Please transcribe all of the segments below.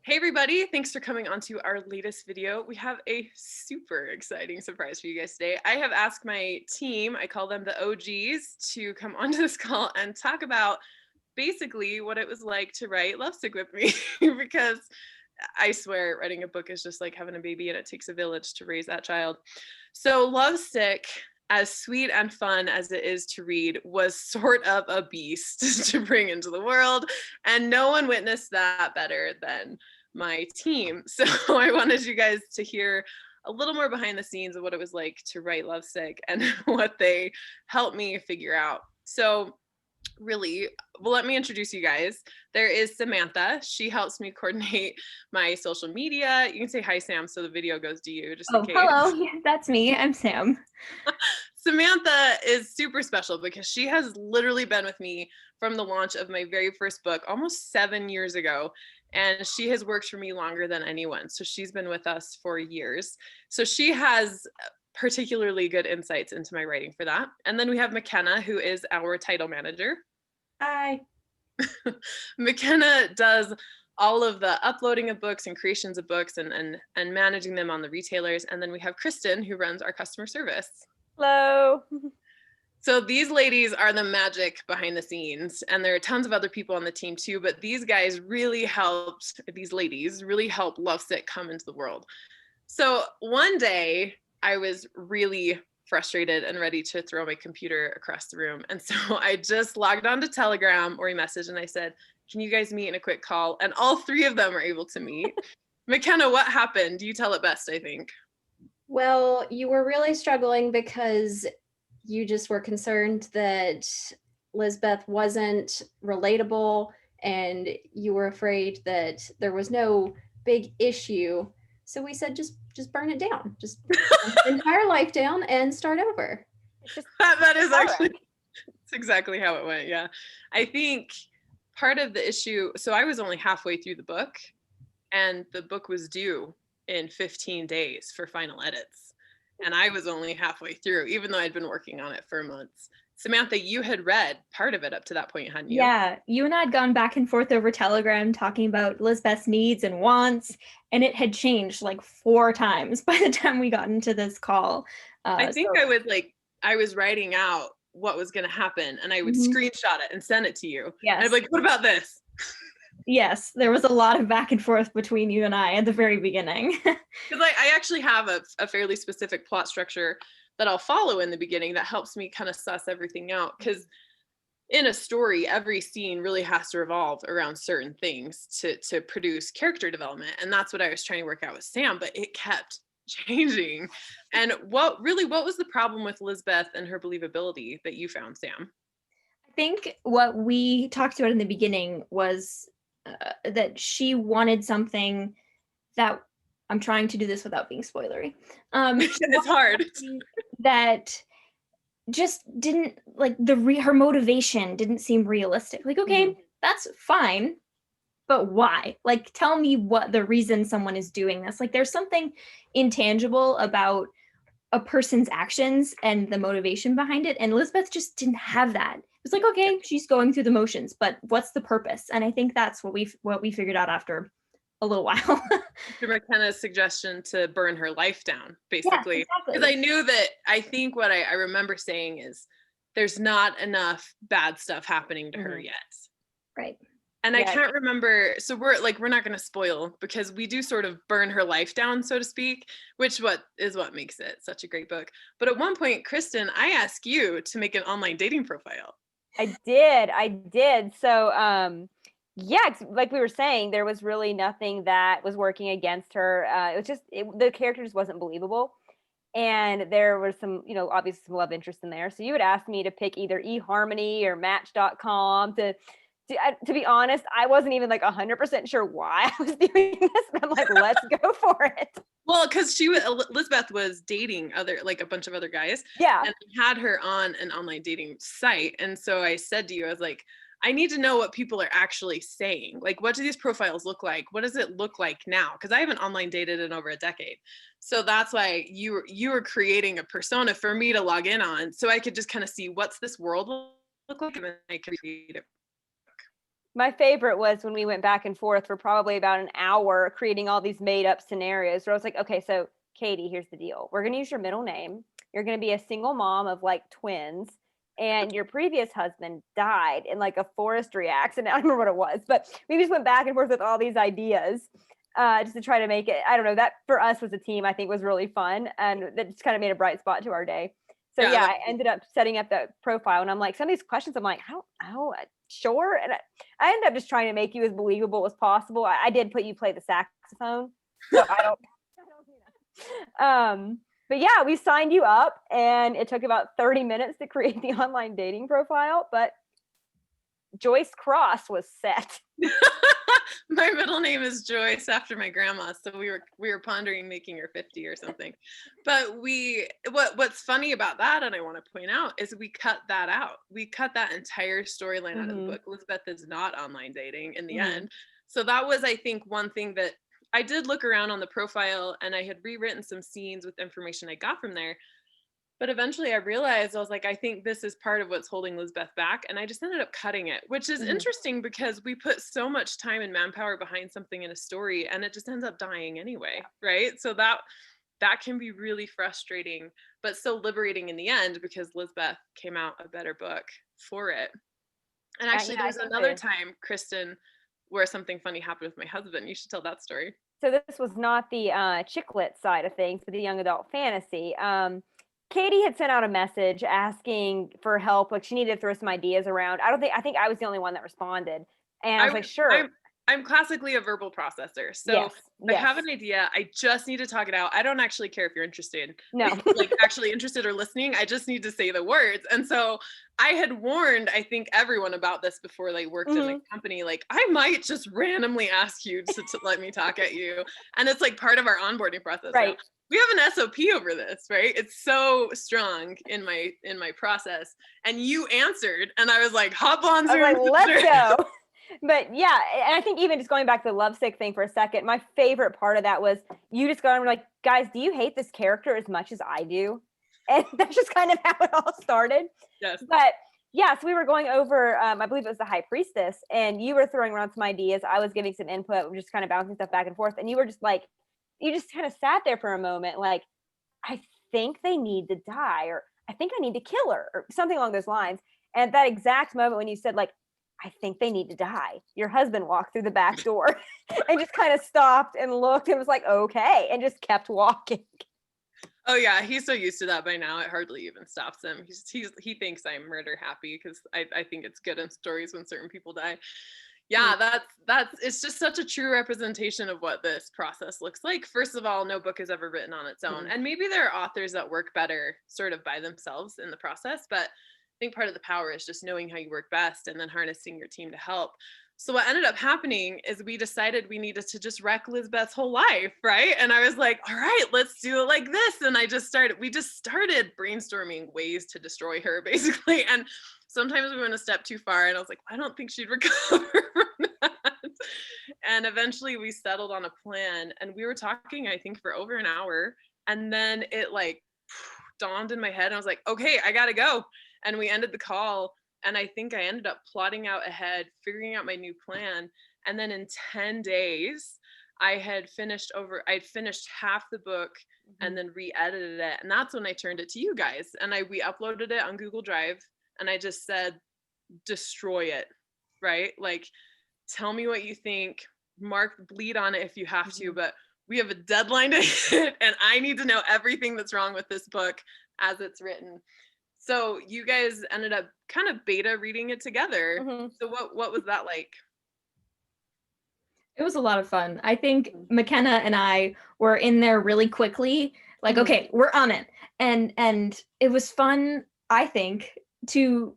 Hey everybody, thanks for coming on to our latest video. We have a super exciting surprise for you guys today. I have asked my team, I call them the OGs, to come onto this call and talk about basically what it was like to write Lovesick with me because I swear writing a book is just like having a baby and it takes a village to raise that child. So Lovesick, as sweet and fun as it is to read, was sort of a beast to bring into the world, and no one witnessed that better than my team. So I wanted you guys to hear a little more behind the scenes of what it was like to write Lovesick and what they helped me figure out. So really, well, let me introduce you guys. There is Samantha. She helps me coordinate my social media. You can say hi, Sam, so the video goes to you just in case. Hello. Yeah, that's me. I'm Sam. Samantha is super special because she has literally been with me from the launch of my very first book almost 7 years ago. And she has worked for me longer than anyone. So she's been with us for years. So she has particularly good insights into my writing for that. And then we have McKenna, who is our title manager. Hi. McKenna does all of the uploading of books and creations of books and managing them on the retailers. And then we have Kristen, who runs our customer service. Hello. So these ladies are the magic behind the scenes, and there are tons of other people on the team too, but these guys really helped, these ladies really helped Lovesick come into the world. So one day I was really frustrated and ready to throw my computer across the room. And so I just logged on to Telegram or a message and I said, can you guys meet in a quick call? And all three of them were able to meet. McKenna, what happened? You tell it best, I think. Well, you were really struggling because you just were concerned that Lizbeth wasn't relatable and you were afraid that there was no big issue. So we said, just burn it down. Just burn the entire life down and start over. That is actually, that's exactly how it went. Yeah. I think part of the issue, so I was only halfway through the book and the book was due in 15 days for final edits. And I was only halfway through, even though I'd been working on it for months. Samantha, you had read part of it up to that point, hadn't you? Yeah, you and I had gone back and forth over Telegram talking about Lizbeth's needs and wants, and it had changed like 4 times by the time we got into this call. I think I was writing out what was going to happen, and I would screenshot it and send it to you. Yes. And I'd be like, what about this? Yes, there was a lot of back and forth between you and I at the very beginning. Because I actually have a fairly specific plot structure that I'll follow in the beginning that helps me kind of suss everything out. Because in a story, every scene really has to revolve around certain things to produce character development. And that's what I was trying to work out with Sam, but it kept changing. And what was the problem with Lizbeth and her believability that you found, Sam? I think what we talked about in the beginning was that she wanted something that, I'm trying to do this without being spoilery. It's hard. That just didn't like her motivation didn't seem realistic. Like, okay, that's fine, but why? Like, tell me what the reason someone is doing this. Like, there's something intangible about a person's actions and the motivation behind it. And Elizabeth just didn't have that. It's like, okay, she's going through the motions, but what's the purpose? And I think that's what we figured out after a little while. McKenna's suggestion to burn her life down, basically. Because I knew that, I think what I remember saying is there's not enough bad stuff happening to her yet. Right. And I can't remember, so we're not going to spoil because we do sort of burn her life down, so to speak, which is what makes it such a great book. But at one point, Kristen, I asked you to make an online dating profile. I did. So, yeah, like we were saying, there was really nothing that was working against her. It was just, the character just wasn't believable. And there was some, obviously some love interest in there. So you would ask me to pick either eHarmony or Match.com to be honest, I wasn't even like 100% sure why I was doing this. But I'm like, let's go for it. Well, because Elizabeth was dating a bunch of other guys. Yeah. And had her on an online dating site. And so I said to you, I was like, I need to know what people are actually saying. Like, what do these profiles look like? What does it look like now? Because I haven't online dated in over a decade. So that's why you were creating a persona for me to log in on, so I could just kind of see what's this world look like, and then I could create it. My favorite was when we went back and forth for probably about an hour creating all these made up scenarios where I was like, okay, so Katie, here's the deal. We're going to use your middle name. You're going to be a single mom of like twins. And your previous husband died in like a forestry accident. I don't remember what it was, but we just went back and forth with all these ideas just to try to make it. I don't know. That for us was a team, I think was really fun. And that just kind of made a bright spot to our day. So yeah, I ended up setting up the profile, and I'm like, some of these questions, I'm like, I don't sure. And I ended up just trying to make you as believable as possible. I did put you play the saxophone, so I don't you know. But yeah, we signed you up, and it took about 30 minutes to create the online dating profile, but Joyce Cross was set. My middle name is Joyce after my grandma, so we were pondering making her 50 or something. But what's funny about that, and I want to point out, is we cut that out. We cut that entire storyline out of the book. Elizabeth is not online dating in the end. So that was, I think, one thing that I did look around on the profile, and I had rewritten some scenes with information I got from there. But eventually I realized, I was like, I think this is part of what's holding Lizbeth back. And I just ended up cutting it, which is interesting because we put so much time and manpower behind something in a story, and it just ends up dying anyway, right? So that can be really frustrating, but so liberating in the end because Lizbeth came out a better book for it. And actually, there's another time, Kristen, where something funny happened with my husband. You should tell that story. So this was not the chick lit side of things, but the young adult fantasy. Katie had sent out a message asking for help. Like she needed to throw some ideas around. I think I was the only one that responded. And I was like, sure. I'm classically a verbal processor. So I have an idea. I just need to talk it out. I don't actually care if you're interested. No. Like actually interested or listening. I just need to say the words. And so I had warned, I think, everyone about this before they worked in the company. Like, I might just randomly ask you to let me talk at you. And it's like part of our onboarding process. Right. Now. We have an SOP over this, right? It's so strong in my process. And you answered, and I was like, hop on Zoom. I was like, let's go. But yeah, and I think even just going back to the lovesick thing for a second, my favorite part of that was you just go and were like, guys, do you hate this character as much as I do? And that's just kind of how it all started. Yes. But yeah, so we were going over, I believe it was the High Priestess, and you were throwing around some ideas. I was giving some input. We were just kind of bouncing stuff back and forth. And you were just like, you just kind of sat there for a moment, like, I think they need to die, or I think I need to kill her, or something along those lines. And at that exact moment when you said, like, I think they need to die, your husband walked through the back door and just kind of stopped and looked and was like, okay, and just kept walking. Oh yeah, he's so used to that by now. It hardly even stops him. He thinks I'm murder happy because I think it's good in stories when certain people die. Yeah, that's it's just such a true representation of what this process looks like. First of all, no book is ever written on its own. And maybe there are authors that work better sort of by themselves in the process, but I think part of the power is just knowing how you work best and then harnessing your team to help. So what ended up happening is we decided we needed to just wreck Lizbeth's whole life, right? And I was like, all right, let's do it like this. And we just started brainstorming ways to destroy her, basically. And sometimes we went a step too far, and I was like, I don't think she'd recover from that. And eventually we settled on a plan, and we were talking, I think, for over an hour. And then it like dawned in my head, and I was like, okay, I gotta go. And we ended the call. And I think I ended up plotting out ahead, figuring out my new plan. And then in 10 days, I'd finished half the book and then re-edited it. And that's when I turned it to you guys. And we uploaded it on Google Drive. And I just said, destroy it, right? Like, tell me what you think, bleed on it if you have to, but we have a deadline to hit, and I need to know everything that's wrong with this book as it's written. So you guys ended up kind of beta reading it together. So what was that like? It was a lot of fun. I think McKenna and I were in there really quickly, like, okay, we're on it. And it was fun, I think, to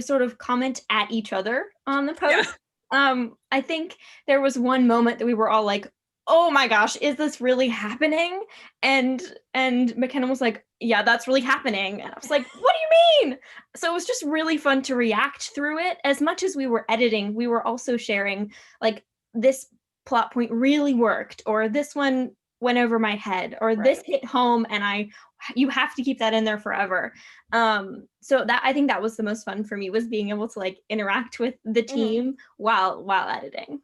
sort of comment at each other on the post. Yeah. I think there was one moment that we were all like, oh my gosh, is this really happening? And McKenna was like, yeah, that's really happening. And I was like, what do you mean? So it was just really fun to react through it. As much as we were editing, we were also sharing, like, this plot point really worked, or this one went over my head, or this hit home and you have to keep that in there forever. So that, I think that was the most fun for me, was being able to like interact with the team while editing.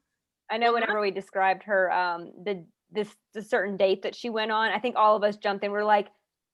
I know whenever we described her the certain date that she went on, I think all of us jumped in. We're like,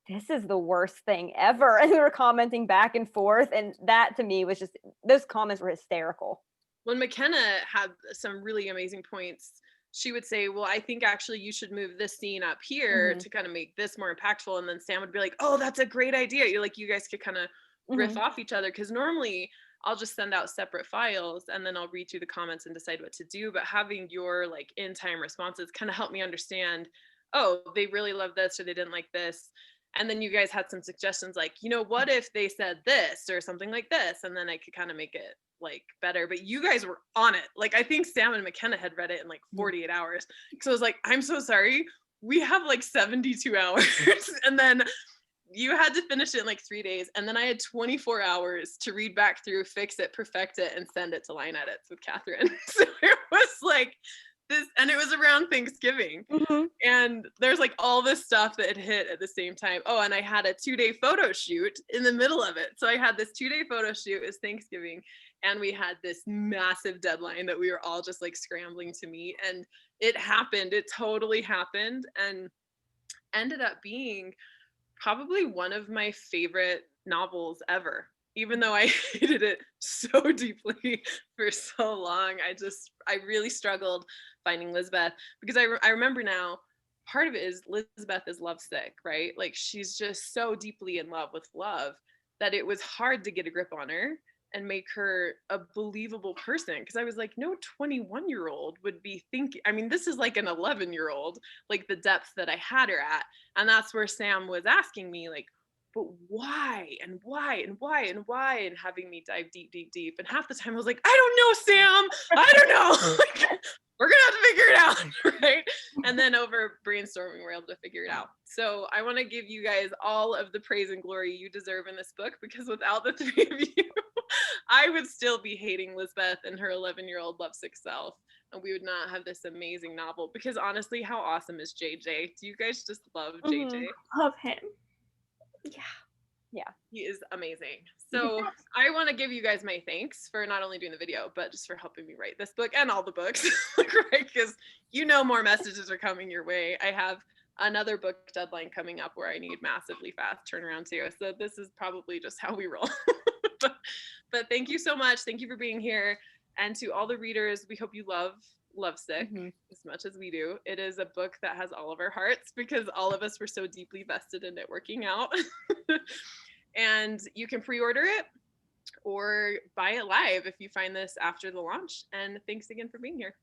this is the worst thing ever. And we were commenting back and forth. And that to me was just, those comments were hysterical. When McKenna had some really amazing points, she would say, well, I think actually you should move this scene up here to kind of make this more impactful. And then Sam would be like, oh, that's a great idea. You're like, you guys could kind of riff off each other. Because normally I'll just send out separate files and then I'll read through the comments and decide what to do. But having your like in-time responses kind of helped me understand, oh, they really love this or they didn't like this. And then you guys had some suggestions like, you know, what if they said this or something like this? And then I could kind of make it like better. But you guys were on it. Like, I think Sam and McKenna had read it in like 48 hours. So I was like, I'm so sorry. We have like 72 hours. And then you had to finish it in like 3 days. And then I had 24 hours to read back through, fix it, perfect it, and send it to line edits with Catherine. So it was like this, and it was around Thanksgiving. And there's like all this stuff that had hit at the same time. Oh, and I had a 2-day photo shoot in the middle of it. So I had this 2-day photo shoot. It was Thanksgiving. And we had this massive deadline that we were all just like scrambling to meet. And it happened. It totally happened. And ended up being probably one of my favorite novels ever. Even though I hated it so deeply for so long, I really struggled finding Lisbeth, because I remember now, part of it is Lisbeth is lovesick, right? Like, she's just so deeply in love with love that it was hard to get a grip on her and make her a believable person. Because I was like, no 21-year-old would be thinking, I mean, this is like an 11-year-old, like the depth that I had her at. And that's where Sam was asking me like, but why and why and why and why, and having me dive deep, deep, deep. And half the time I was like, I don't know, Sam, I don't know. Like, we're gonna have to figure it out, right? And then over brainstorming, we're able to figure it out. So I want to give you guys all of the praise and glory you deserve in this book, because without the three of you, I would still be hating Lisbeth and her 11-year-old lovesick self, and we would not have this amazing novel. Because honestly, how awesome is JJ? Do you guys just love JJ? Love him. Yeah, he is amazing. So I want to give you guys my thanks for not only doing the video, but just for helping me write this book and all the books, right? Because you know more messages are coming your way. I have another book deadline coming up where I need massively fast turnaround too. So this is probably just how we roll. But thank you so much. Thank you for being here. And to all the readers, we hope you love Lovesick as much as we do. It is a book that has all of our hearts, because all of us were so deeply vested in it working out. And you can pre-order it or buy it live if you find this after the launch. And thanks again for being here.